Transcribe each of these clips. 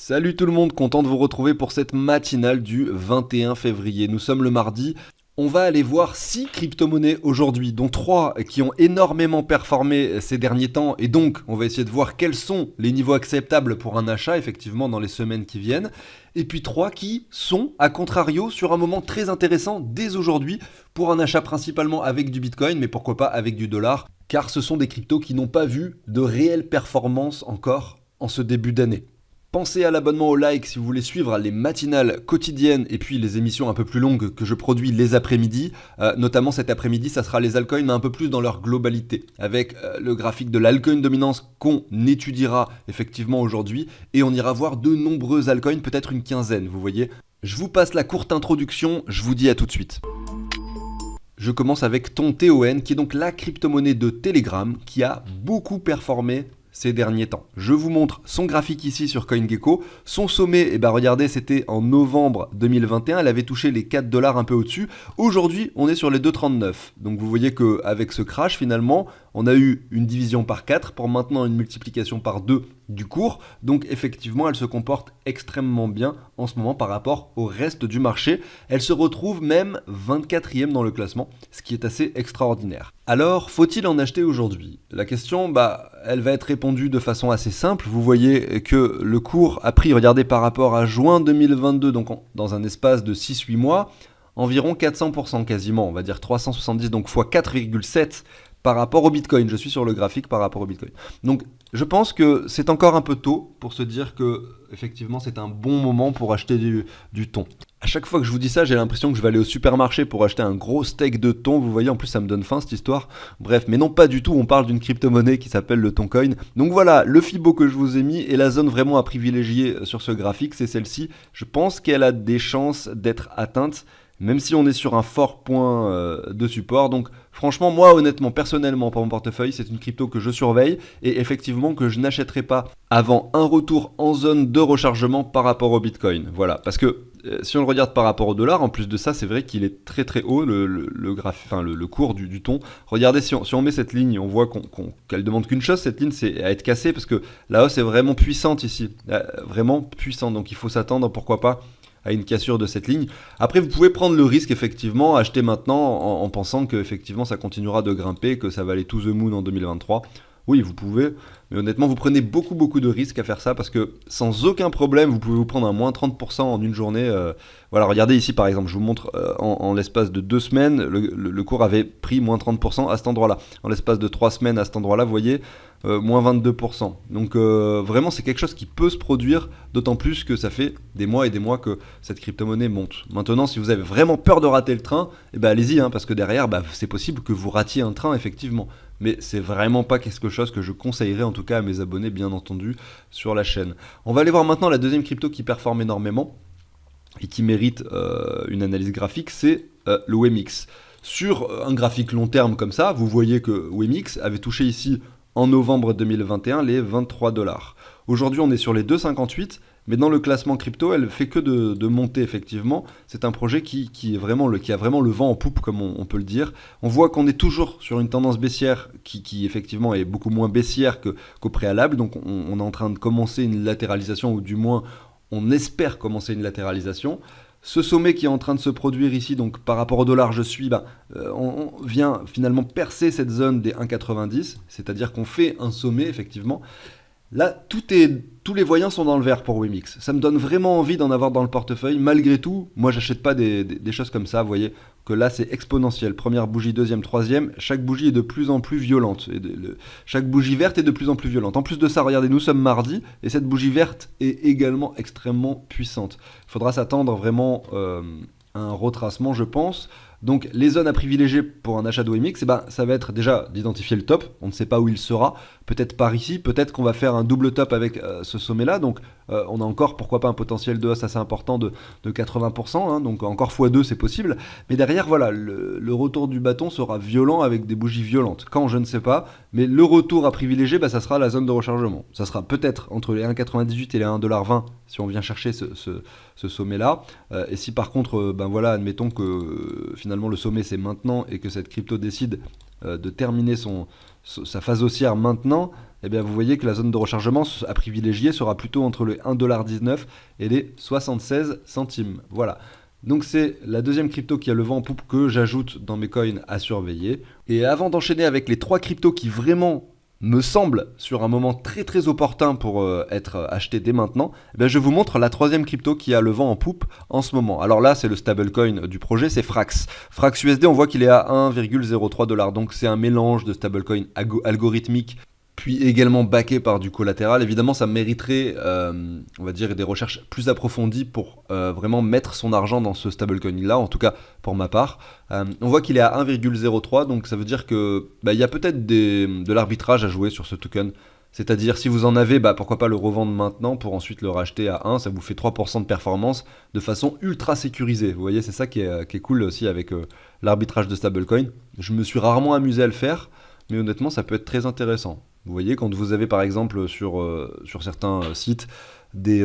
Salut tout le monde, content de vous retrouver pour cette matinale du 21 février. Nous sommes le mardi. On va aller voir 6 crypto-monnaies aujourd'hui, dont 3 qui ont énormément performé ces derniers temps. Et donc, on va essayer de voir quels sont les niveaux acceptables pour un achat, effectivement, dans les semaines qui viennent. Et puis 3 qui sont, à contrario, sur un moment très intéressant dès aujourd'hui, pour un achat principalement avec du Bitcoin, mais pourquoi pas avec du dollar, car ce sont des cryptos qui n'ont pas vu de réelle performance encore en ce début d'année. Pensez à l'abonnement au like si vous voulez suivre les matinales quotidiennes et puis les émissions un peu plus longues que je produis les après-midi. Notamment cet après-midi, ça sera les altcoins, mais un peu plus dans leur globalité, avec le graphique de l'altcoin dominance qu'on étudiera effectivement aujourd'hui. Et on ira voir de nombreux altcoins, peut-être une quinzaine, vous voyez. Je vous passe la courte introduction, je vous dis à tout de suite. Je commence avec TON, qui est donc la crypto-monnaie de Telegram, qui a beaucoup performé ces derniers temps. Je vous montre son graphique ici sur CoinGecko. Son sommet, regardez, c'était en novembre 2021. Elle avait touché les 4 dollars un peu au-dessus. Aujourd'hui, on est sur les 2,39. Donc vous voyez qu'avec ce crash, finalement, on a eu une division par 4 pour maintenant une multiplication par 2 du cours. Donc effectivement, elle se comporte extrêmement bien en ce moment par rapport au reste du marché. Elle se retrouve même 24e dans le classement, ce qui est assez extraordinaire. Alors, faut-il en acheter aujourd'hui? La question, elle va être répondue de façon assez simple. Vous voyez que le cours a pris, regardez, par rapport à juin 2022, donc dans un espace de 6-8 mois, environ 400% quasiment, on va dire 370, donc x 4,7 par rapport au Bitcoin. Je suis sur le graphique par rapport au Bitcoin. Donc, je pense que c'est encore un peu tôt pour se dire que effectivement c'est un bon moment pour acheter du thon. À chaque fois que je vous dis ça, j'ai l'impression que je vais aller au supermarché pour acheter un gros steak de thon. Vous voyez, en plus ça me donne faim cette histoire. Bref, mais non, pas du tout. On parle d'une crypto-monnaie qui s'appelle le Toncoin. Donc voilà, le Fibo que je vous ai mis et la zone vraiment à privilégier sur ce graphique, c'est celle-ci. Je pense qu'elle a des chances d'être atteinte, même si on est sur un fort point de support. Donc franchement, moi honnêtement, personnellement, pour mon portefeuille, c'est une crypto que je surveille et effectivement que je n'achèterai pas avant un retour en zone de rechargement par rapport au Bitcoin. Voilà, parce que si on le regarde par rapport au dollar, en plus de ça, c'est vrai qu'il est très très haut, le cours du thon. Regardez, si on met cette ligne, on voit qu'elle demande qu'une chose, cette ligne, c'est à être cassée, parce que la hausse est vraiment puissante ici, vraiment puissante, donc il faut s'attendre, pourquoi pas, à une cassure de cette ligne. Après, vous pouvez prendre le risque, effectivement, acheter maintenant en pensant que effectivement ça continuera de grimper, que ça va aller to the moon en 2023. Oui, vous pouvez, mais honnêtement, vous prenez beaucoup de risques à faire ça parce que sans aucun problème, vous pouvez vous prendre un moins 30% en une journée. Voilà, regardez ici par exemple, je vous montre en l'espace de 2 semaines, le cours avait pris moins 30% à cet endroit-là. En l'espace de 3 semaines à cet endroit-là, vous voyez, moins 22%. Donc vraiment, c'est quelque chose qui peut se produire, d'autant plus que ça fait des mois et des mois que cette crypto-monnaie monte. Maintenant, si vous avez vraiment peur de rater le train, allez-y, parce que derrière, c'est possible que vous ratiez un train, effectivement. Mais c'est vraiment pas quelque chose que je conseillerais en tout cas à mes abonnés, bien entendu, sur la chaîne. On va aller voir maintenant la deuxième crypto qui performe énormément et qui mérite une analyse graphique, c'est le WMX. Sur un graphique long terme comme ça, vous voyez que WMX avait touché ici en novembre 2021 les 23 dollars. Aujourd'hui, on est sur les 2,58, mais dans le classement crypto, elle fait que de monter effectivement. C'est un projet qui a vraiment le vent en poupe, comme on peut le dire. On voit qu'on est toujours sur une tendance baissière qui effectivement est beaucoup moins baissière qu'au préalable. Donc on est en train de commencer une latéralisation, ou du moins on espère commencer une latéralisation. Ce sommet qui est en train de se produire ici, donc par rapport au dollar, on vient finalement percer cette zone des 1,90, c'est-à-dire qu'on fait un sommet effectivement. Là, tous les voyants sont dans le vert pour WMX. Ça me donne vraiment envie d'en avoir dans le portefeuille. Malgré tout, moi, j'achète pas des choses comme ça. Vous voyez que là, c'est exponentiel. Première bougie, deuxième, troisième. Chaque bougie est de plus en plus violente. Chaque bougie verte est de plus en plus violente. En plus de ça, regardez, nous sommes mardi et cette bougie verte est également extrêmement puissante. Il faudra s'attendre vraiment à un retracement, je pense. Donc les zones à privilégier pour un achat d'OMX, ça va être déjà d'identifier le top. On ne sait pas où il sera. Peut-être par ici, peut-être qu'on va faire un double top avec ce sommet-là. Donc on a encore, pourquoi pas, un potentiel de hausse assez important de 80%. Donc encore x2, c'est possible. Mais derrière, voilà, le retour du bâton sera violent avec des bougies violentes. Quand, je ne sais pas. Mais le retour à privilégier, ça sera la zone de rechargement. Ça sera peut-être entre les 1,98 et les 1,20$ si on vient chercher ce sommet-là. Et si par contre, admettons que finalement le sommet c'est maintenant et que cette crypto décide de terminer sa phase haussière maintenant, eh bien vous voyez que la zone de rechargement à privilégier sera plutôt entre le 1,19$ et les 76 centimes. Voilà. Donc c'est la deuxième crypto qui a le vent en poupe que j'ajoute dans mes coins à surveiller. Et avant d'enchaîner avec les 3 cryptos qui vraiment me semblent sur un moment très très opportun pour être acheté dès maintenant, eh bien, je vous montre la 3e crypto qui a le vent en poupe en ce moment. Alors là c'est le stablecoin du projet, c'est Frax. Frax USD, on voit qu'il est à 1,03$, donc c'est un mélange de stablecoin algorithmique puis également backé par du collatéral. Évidemment, ça mériterait, on va dire, des recherches plus approfondies pour vraiment mettre son argent dans ce stablecoin-là, en tout cas pour ma part. On voit qu'il est à 1,03, donc ça veut dire que il y a peut-être de l'arbitrage à jouer sur ce token. C'est-à-dire, si vous en avez, pourquoi pas le revendre maintenant pour ensuite le racheter à 1, ça vous fait 3% de performance de façon ultra sécurisée. Vous voyez, c'est ça qui est cool aussi avec l'arbitrage de stablecoin. Je me suis rarement amusé à le faire, mais honnêtement, ça peut être très intéressant. Vous voyez, quand vous avez par exemple sur certains sites des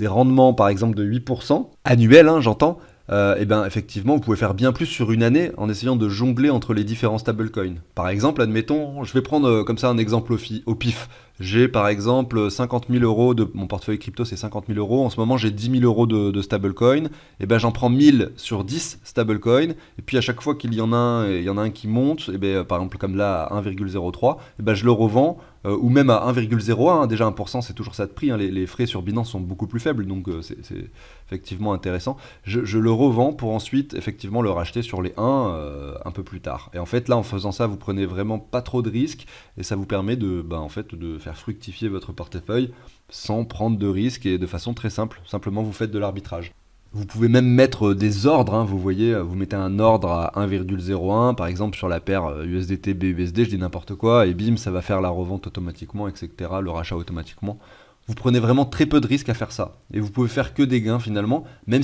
rendements par exemple de 8% annuels, j'entends, et bien effectivement vous pouvez faire bien plus sur une année en essayant de jongler entre les différents stablecoins. Par exemple, admettons, je vais prendre comme ça un exemple au pif. J'ai par exemple 50 000 euros de mon portefeuille crypto, c'est 50 000 euros. En ce moment, j'ai 10 000 euros de stablecoin. Et ben, j'en prends 1000 sur 10 stablecoins. Et puis, à chaque fois qu'il y en a un qui monte, et ben, par exemple, comme là, à 1,03, et ben, je le revends. Ou même à 1,01, déjà 1%, c'est toujours ça de prix. Les frais sur Binance sont beaucoup plus faibles. Donc, c'est effectivement intéressant. Je le revends pour ensuite, effectivement, le racheter sur les 1 un peu plus tard. Et en fait, là, en faisant ça, vous prenez vraiment pas trop de risques. Et ça vous permet de faire fructifier votre portefeuille sans prendre de risques et de façon très simple. Simplement, vous faites de l'arbitrage. Vous pouvez même mettre des ordres, vous voyez, vous mettez un ordre à 1,01, par exemple sur la paire USDT-BUSD, je dis n'importe quoi, et bim, ça va faire la revente automatiquement, etc., le rachat automatiquement. Vous prenez vraiment très peu de risques à faire ça. Et vous pouvez faire que des gains finalement, même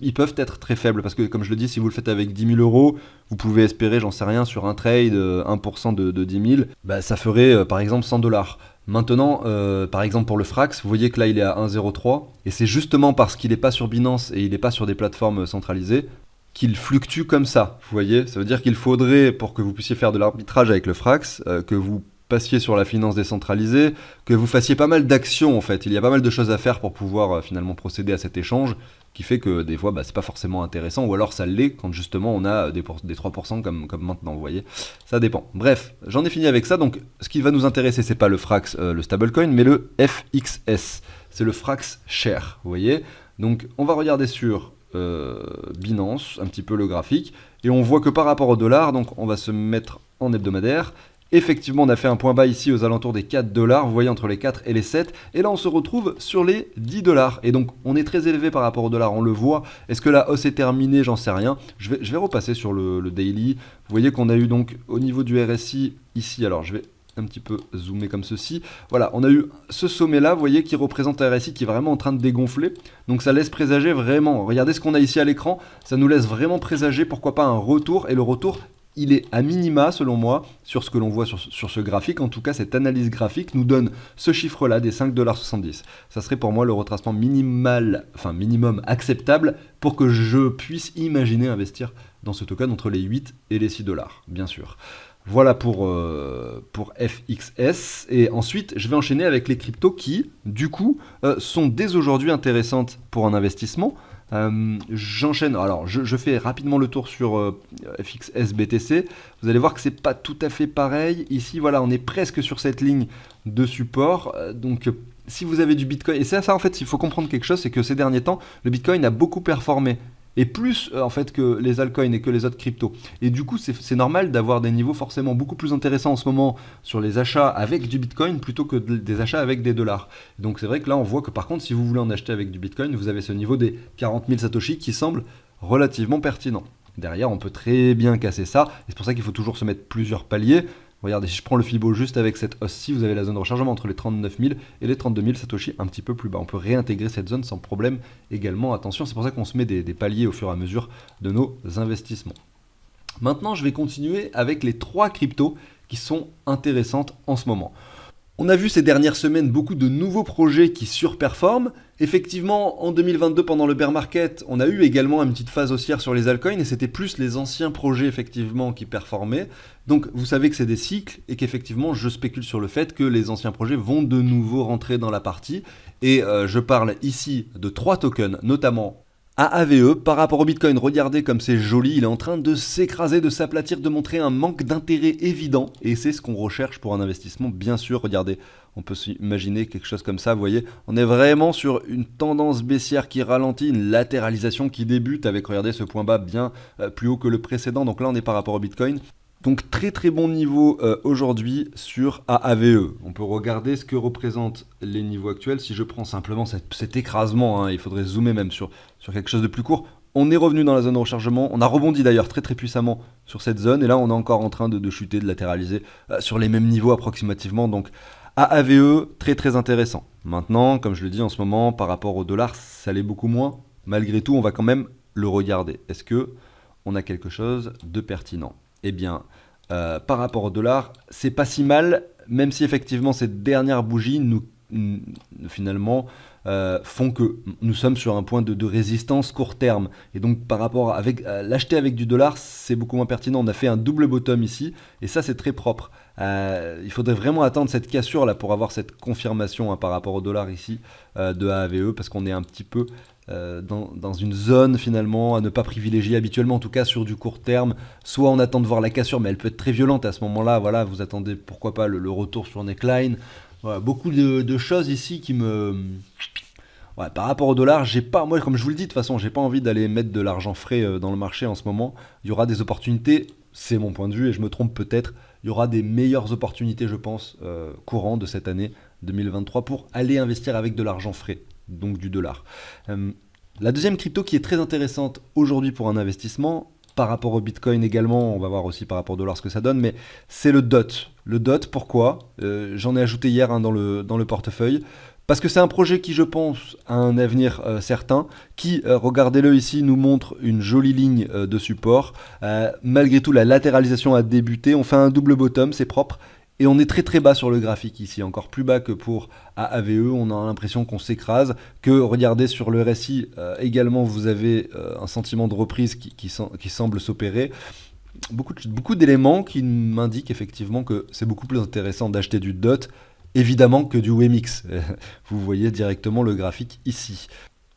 ils peuvent être très faibles. Parce que comme je le dis, si vous le faites avec 10 000 euros, vous pouvez espérer, j'en sais rien, sur un trade, 1% de 10 000, ça ferait par exemple 100$. Maintenant, par exemple pour le Frax, vous voyez que là il est à 1,03, et c'est justement parce qu'il n'est pas sur Binance et il n'est pas sur des plateformes centralisées qu'il fluctue comme ça. Vous voyez, ça veut dire qu'il faudrait, pour que vous puissiez faire de l'arbitrage avec le Frax, que vous passiez sur la finance décentralisée, que vous fassiez pas mal d'actions en fait. Il y a pas mal de choses à faire pour pouvoir finalement procéder à cet échange, qui fait que des fois c'est pas forcément intéressant, ou alors ça l'est quand justement on a des 3% comme maintenant, vous voyez. Ça dépend. Bref, j'en ai fini avec ça, donc ce qui va nous intéresser, c'est pas le Frax, le stablecoin, mais le FXS. C'est le Frax Share, vous voyez. Donc on va regarder sur Binance, un petit peu le graphique, et on voit que par rapport au dollar, donc on va se mettre en hebdomadaire. Effectivement, on a fait un point bas ici aux alentours des 4$, vous voyez, entre les 4 et les 7, et là on se retrouve sur les 10$, et donc on est très élevé par rapport au dollar, on le voit. Est-ce que la hausse est terminée? J'en sais rien. Je vais repasser sur le daily. Vous voyez qu'on a eu donc au niveau du RSI ici, alors je vais un petit peu zoomer comme ceci. Voilà, on a eu ce sommet là, vous voyez, qui représente un RSI qui est vraiment en train de dégonfler, donc ça laisse présager vraiment, regardez ce qu'on a ici à l'écran, ça nous laisse vraiment présager, pourquoi pas un retour, et le retour, il est à minima selon moi, sur ce que l'on voit sur ce graphique. En tout cas, cette analyse graphique nous donne ce chiffre-là des 5,70$. Ça serait pour moi le retracement minimum acceptable pour que je puisse imaginer investir dans ce token entre les 8 et les 6$, bien sûr. Voilà pour FXS. Et ensuite, je vais enchaîner avec les cryptos qui, du coup, sont dès aujourd'hui intéressantes pour un investissement. J'enchaîne, alors je fais rapidement le tour sur FXS BTC. Vous allez voir que c'est pas tout à fait pareil. Ici, voilà, on est presque sur cette ligne de support. Donc, si vous avez du Bitcoin, et ça en fait, il faut comprendre quelque chose, c'est que ces derniers temps, le Bitcoin a beaucoup performé. Et plus en fait que les altcoins et que les autres cryptos. Et du coup, c'est normal d'avoir des niveaux forcément beaucoup plus intéressants en ce moment sur les achats avec du Bitcoin plutôt que des achats avec des dollars. Donc c'est vrai que là, on voit que par contre, si vous voulez en acheter avec du Bitcoin, vous avez ce niveau des 40 000 Satoshi qui semble relativement pertinent. Derrière, on peut très bien casser ça. Et c'est pour ça qu'il faut toujours se mettre plusieurs paliers. Regardez, si je prends le Fibo juste avec cette hausse-ci, vous avez la zone de rechargement entre les 39 000 et les 32 000 Satoshi un petit peu plus bas. On peut réintégrer cette zone sans problème également. Attention, c'est pour ça qu'on se met des paliers au fur et à mesure de nos investissements. Maintenant, je vais continuer avec les 3 cryptos qui sont intéressantes en ce moment. On a vu ces dernières semaines beaucoup de nouveaux projets qui surperforment. Effectivement, en 2022, pendant le bear market, on a eu également une petite phase haussière sur les altcoins et c'était plus les anciens projets effectivement qui performaient. Donc vous savez que c'est des cycles et qu'effectivement je spécule sur le fait que les anciens projets vont de nouveau rentrer dans la partie. Et je parle ici de 3 tokens, notamment AAVE. Par rapport au Bitcoin, regardez comme c'est joli, il est en train de s'écraser, de s'aplatir, de montrer un manque d'intérêt évident. Et c'est ce qu'on recherche pour un investissement, bien sûr. Regardez, on peut s'imaginer quelque chose comme ça, vous voyez. On est vraiment sur une tendance baissière qui ralentit, une latéralisation qui débute avec, regardez, ce point bas bien plus haut que le précédent. Donc là, on est par rapport au Bitcoin. Donc très très bon niveau aujourd'hui sur AAVE. On peut regarder ce que représentent les niveaux actuels. Si je prends simplement cet écrasement, il faudrait zoomer même sur quelque chose de plus court. On est revenu dans la zone de rechargement. On a rebondi d'ailleurs très très puissamment sur cette zone. Et là on est encore en train de chuter, de latéraliser sur les mêmes niveaux approximativement. Donc AAVE, très très intéressant. Maintenant, comme je le dis en ce moment, par rapport au dollar, ça l'est beaucoup moins. Malgré tout, on va quand même le regarder. Est-ce que on a quelque chose de pertinent ? Eh bien, par rapport au dollar, c'est pas si mal, même si effectivement ces dernières bougies finalement font que nous sommes sur un point de résistance court terme. Et donc par rapport à l'acheter avec du dollar, c'est beaucoup moins pertinent. On a fait un double bottom ici, et ça c'est très propre. Il faudrait vraiment attendre cette cassure là pour avoir cette confirmation par rapport au dollar ici de AAVE, parce qu'on est un petit peu dans une zone finalement à ne pas privilégier habituellement, en tout cas sur du court terme. Soit on attend de voir la cassure, mais elle peut être très violente à ce moment-là. Voilà, vous attendez pourquoi pas le retour sur neckline. Voilà, beaucoup de choses ici qui me... Ouais, par rapport au dollar, moi comme je vous le dis de toute façon, j'ai pas envie d'aller mettre de l'argent frais dans le marché en ce moment. Il y aura des opportunités, c'est mon point de vue et je me trompe peut-être. Il y aura des meilleures opportunités, je pense, courant de cette année 2023 pour aller investir avec de l'argent frais, donc du dollar. La deuxième crypto qui est très intéressante aujourd'hui pour un investissement, par rapport au Bitcoin également, on va voir aussi par rapport au dollar ce que ça donne, mais c'est le DOT. Le DOT, pourquoi ? J'en ai ajouté hier dans le portefeuille. Parce que c'est un projet qui, je pense, a un avenir certain, qui, regardez-le ici, nous montre une jolie ligne de support. Malgré tout, la latéralisation a débuté, on fait un double bottom, c'est propre. Et on est très très bas sur le graphique ici, encore plus bas que pour AAVE, on a l'impression qu'on s'écrase, que regardez sur le RSI également vous avez un sentiment de reprise qui semble s'opérer. Beaucoup d'éléments qui m'indiquent effectivement que c'est beaucoup plus intéressant d'acheter du DOT, évidemment que du WMX. Vous voyez directement le graphique ici.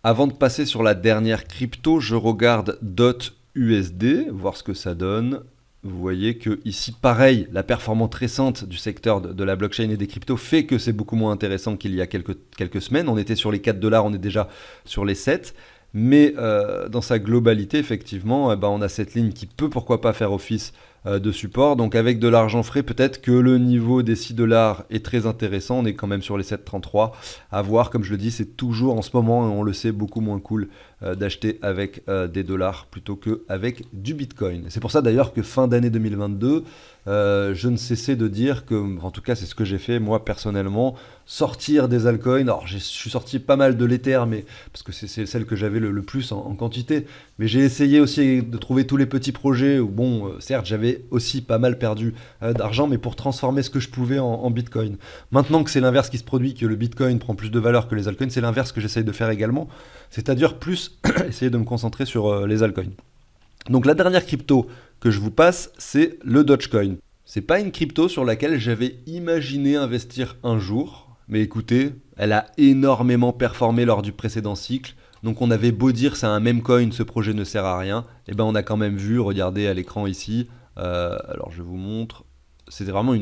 Avant de passer sur la dernière crypto, je regarde DOT USD, voir ce que ça donne. Vous voyez que ici, pareil, la performance récente du secteur de la blockchain et des cryptos fait que c'est beaucoup moins intéressant qu'il y a quelques semaines. On était sur les 4 $, on est déjà sur les 7. Mais dans sa globalité, effectivement, on a cette ligne qui peut pourquoi pas faire office de support. Donc avec de l'argent frais, peut-être que le niveau des 6 $ est très intéressant. On est quand même sur les 7,33. À voir, comme je le dis, c'est toujours en ce moment, on le sait, beaucoup moins cool d'acheter avec des dollars plutôt qu'avec du Bitcoin. C'est pour ça d'ailleurs que fin d'année 2022, je ne cessais de dire que, en tout cas c'est ce que j'ai fait moi personnellement, sortir des altcoins. Alors je suis sorti pas mal de l'Ether, mais parce que c'est celle que j'avais le plus en quantité, mais j'ai essayé aussi de trouver tous les petits projets où certes j'avais aussi pas mal perdu d'argent, mais pour transformer ce que je pouvais en Bitcoin. Maintenant que c'est l'inverse qui se produit, que le Bitcoin prend plus de valeur que les altcoins, c'est l'inverse que j'essaye de faire également, c'est-à-dire plus essayer de me concentrer sur les altcoins. Donc la dernière crypto que je vous passe, c'est le Dogecoin. C'est pas une crypto sur laquelle j'avais imaginé investir un jour, mais écoutez, elle a énormément performé lors du précédent cycle. Donc on avait beau dire c'est un meme coin, ce projet ne sert à rien, et on a quand même vu, regardez à l'écran ici, alors je vous montre, c'était vraiment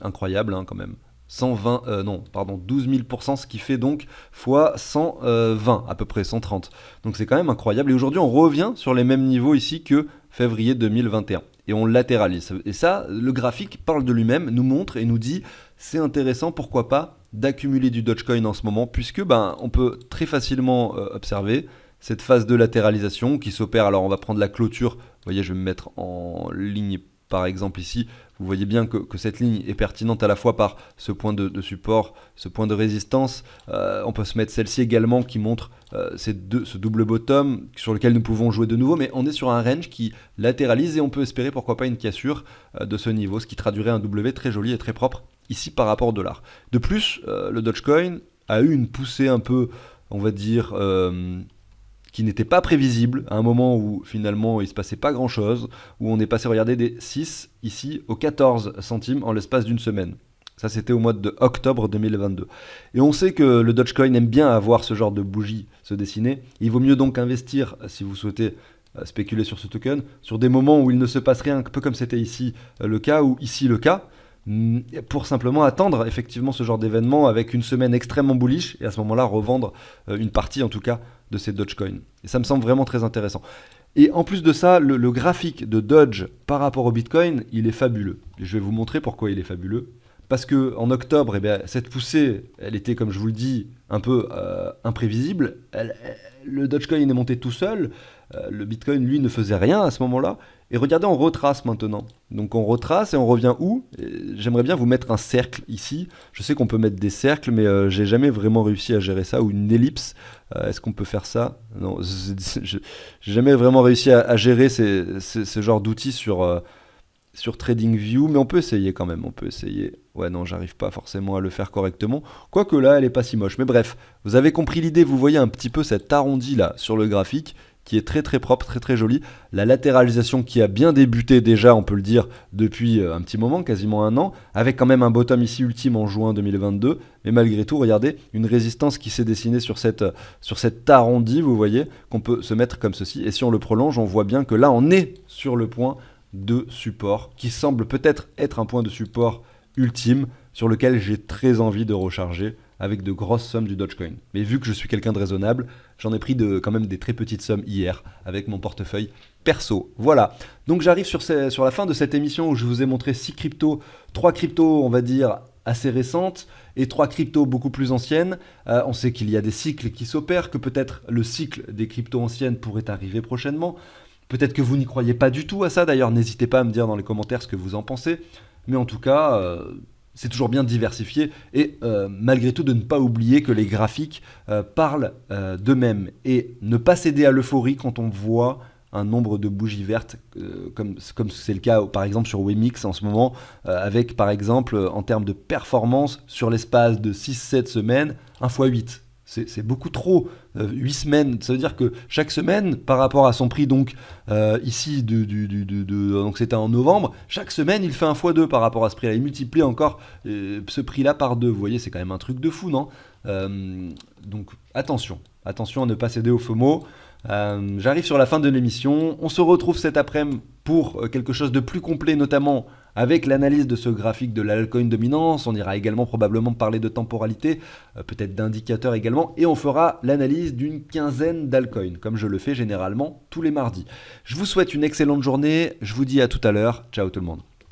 incroyable quand même. 12 000%, ce qui fait donc fois 120 à peu près, 130. Donc c'est quand même incroyable. Et aujourd'hui, on revient sur les mêmes niveaux ici que février 2021. Et on latéralise. Et ça, le graphique parle de lui-même, nous montre et nous dit, c'est intéressant, pourquoi pas, d'accumuler du Dogecoin en ce moment, puisque on peut très facilement observer cette phase de latéralisation qui s'opère. Alors on va prendre la clôture, vous voyez, je vais me mettre en ligne par exemple ici, vous voyez bien que cette ligne est pertinente à la fois par ce point de support, ce point de résistance. On peut se mettre celle-ci également qui montre ce double bottom sur lequel nous pouvons jouer de nouveau, mais on est sur un range qui latéralise et on peut espérer pourquoi pas une cassure de ce niveau, ce qui traduirait un W très joli et très propre ici par rapport au dollar. De plus, le Dogecoin a eu une poussée un peu, on va dire, qui n'était pas prévisible, à un moment où finalement il ne se passait pas grand chose, où on est passé, regardez, des 6 ici aux 14 centimes en l'espace d'une semaine. Ça, c'était au mois de octobre 2022. Et on sait que le Dogecoin aime bien avoir ce genre de bougie se dessiner. Il vaut mieux donc investir, si vous souhaitez spéculer sur ce token, sur des moments où il ne se passe rien, un peu comme c'était ici le cas, ou ici le cas, pour simplement attendre effectivement ce genre d'événement avec une semaine extrêmement bullish, et à ce moment-là revendre une partie en tout cas de ces Dogecoin. Et ça me semble vraiment très intéressant. Et en plus de ça, le graphique de Doge par rapport au Bitcoin, il est fabuleux. Et je vais vous montrer pourquoi il est fabuleux. Parce qu'en octobre, cette poussée, elle était, comme je vous le dis, un peu imprévisible. Le Dogecoin est monté tout seul. Le Bitcoin, lui, ne faisait rien à ce moment-là. Et regardez, on retrace maintenant. Donc on retrace et on revient où? J'aimerais bien vous mettre un cercle ici. Je sais qu'on peut mettre des cercles, mais j'ai jamais vraiment réussi à gérer ça. Ou une ellipse. Est-ce qu'on peut faire ça? Non, j'ai jamais vraiment réussi à gérer ce genre d'outils sur TradingView, mais on peut essayer quand même, on peut essayer. Ouais, non, j'arrive pas forcément à le faire correctement. Quoique là, elle est pas si moche. Mais bref, vous avez compris l'idée, vous voyez un petit peu cet arrondi là sur le graphique, qui est très très propre, très très joli. La latéralisation qui a bien débuté déjà, on peut le dire, depuis un petit moment, quasiment un an, avec quand même un bottom ici ultime en juin 2022. Mais malgré tout, regardez, une résistance qui s'est dessinée sur cet arrondi, vous voyez, qu'on peut se mettre comme ceci. Et si on le prolonge, on voit bien que là, on est sur le point de support qui semble peut-être être un point de support ultime sur lequel j'ai très envie de recharger avec de grosses sommes du Dogecoin. Mais vu que je suis quelqu'un de raisonnable, j'en ai pris quand même des très petites sommes hier avec mon portefeuille perso. Voilà, donc j'arrive sur la fin de cette émission où je vous ai montré 6 cryptos, 3 cryptos on va dire assez récentes et 3 cryptos beaucoup plus anciennes. On sait qu'il y a des cycles qui s'opèrent, que peut-être le cycle des cryptos anciennes pourrait arriver prochainement. Peut-être que vous n'y croyez pas du tout à ça, d'ailleurs n'hésitez pas à me dire dans les commentaires ce que vous en pensez. Mais en tout cas, c'est toujours bien diversifié et malgré tout de ne pas oublier que les graphiques parlent d'eux-mêmes et ne pas céder à l'euphorie quand on voit un nombre de bougies vertes comme c'est le cas par exemple sur Wemix en ce moment avec par exemple en termes de performance sur l'espace de 6-7 semaines 1 x 8. C'est beaucoup trop. 8 semaines, ça veut dire que chaque semaine, par rapport à son prix, donc ici, donc c'était en novembre, chaque semaine, il fait 1 x 2 par rapport à ce prix-là. Il multiplie encore ce prix-là par 2. Vous voyez, c'est quand même un truc de fou, non? Donc attention à ne pas céder au FOMO. J'arrive sur la fin de l'émission. On se retrouve cet après-midi pour quelque chose de plus complet, notamment avec l'analyse de ce graphique de l'altcoin dominance. On ira également probablement parler de temporalité, peut-être d'indicateurs également, et on fera l'analyse d'une quinzaine d'altcoins, comme je le fais généralement tous les mardis. Je vous souhaite une excellente journée, je vous dis à tout à l'heure, ciao tout le monde.